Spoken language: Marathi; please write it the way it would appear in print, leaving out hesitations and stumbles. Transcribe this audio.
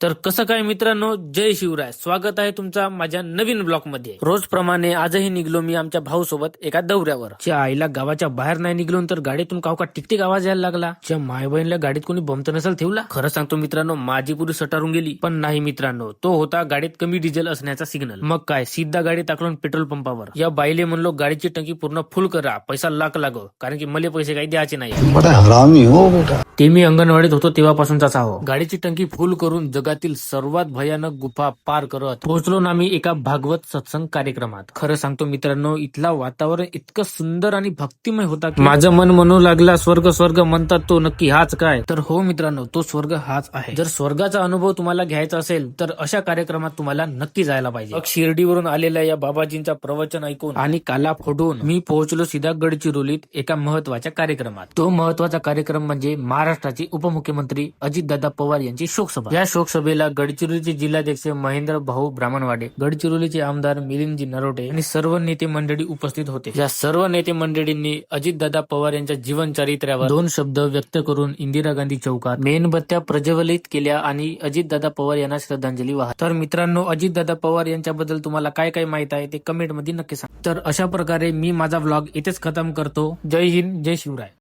तर कसं काय मित्रांनो, जय शिवराय. स्वागत आहे तुमचा माझ्या नवीन ब्लॉग मध्ये. रोज प्रमाणे आजही निघलो मी आमच्या भाऊ सोबत एका दौऱ्यावर. च्या आईला गावाच्या बाहेर नाही निघलो तर गाडीतून कावका टिकटिक आवाज यायला लागला. च्या माय बहिणीला गाडीत कोणी बंब तर नसेल ठेवला. खरं सांगतो मित्रांनो, माझी पुरी सटारून गेली. पण नाही मित्रांनो, तो होता गाडीत कमी डिझेल असण्याचा सिग्नल. मग काय, सीधा गाडी टाकलो पेट्रोल पंपावर. या बाईले म्हणलो गाडीची टंकी पूर्ण फुल करा, पैसा लाख लागो, कारण की मला पैसे काही द्यायचे नाही. बड़ा हरामी हो बेटा. ते मी अंगणवाडीत होतो तेव्हापासूनचाच आहो. गाडीची टंकी फुल करून जगातील सर्वात भयानक गुफा पार करत पोहोचलो ना मी एका भागवत सत्संग कार्यक्रमात. खरं सांगतो मित्रांनो, इथला वातावरण इतकं सुंदर आणि भक्तिमय होता की माझं मन म्हणू लागला, स्वर्ग स्वर्ग म्हणतात तो नक्की हाच काय? तर हो मित्रांनो, तो स्वर्ग हाच आहे. जर स्वर्गाचा अनुभव तुम्हाला घ्यायचा असेल तर अशा कार्यक्रमात तुम्हाला नक्की जायला पाहिजे. शिर्डीवरून आलेल्या या बाबाजींचा प्रवचन ऐकून आणि काला फोडून मी पोहोचलो सीधा गडचिरोलीत एका महत्वाच्या कार्यक्रमात. तो महत्वाचा कार्यक्रम म्हणजे महाराष्ट्राचे उपमुख्यमंत्री अजितदादा पवार यांची शोकसभा. या शोकसभेला गडचिरोलीचे जिल्हाध्यक्ष महेंद्र भाऊ ब्राह्मणवाडे, गडचिरोलीचे आमदार मिलिंदजी नरोटे आणि सर्व नेते मंडळी उपस्थित होते. या सर्व नेते मंडळींनी अजितदादा पवार यांच्या जीवन चरित्र्यावर 2 शब्द व्यक्त करून इंदिरा गांधी चौकात मेणबत्त्या प्रज्वलित केल्या आणि अजितदादा पवार यांना श्रद्धांजली वाहत. तर मित्रांनो, अजितदादा पवार यांच्याबद्दल तुम्हाला काय काय माहित आहे ते कमेंट मध्ये नक्की सांगा. तर अशा प्रकारे मी माझा व्लॉग इथेच खतम करतो. जय हिंद, जय शिवराय.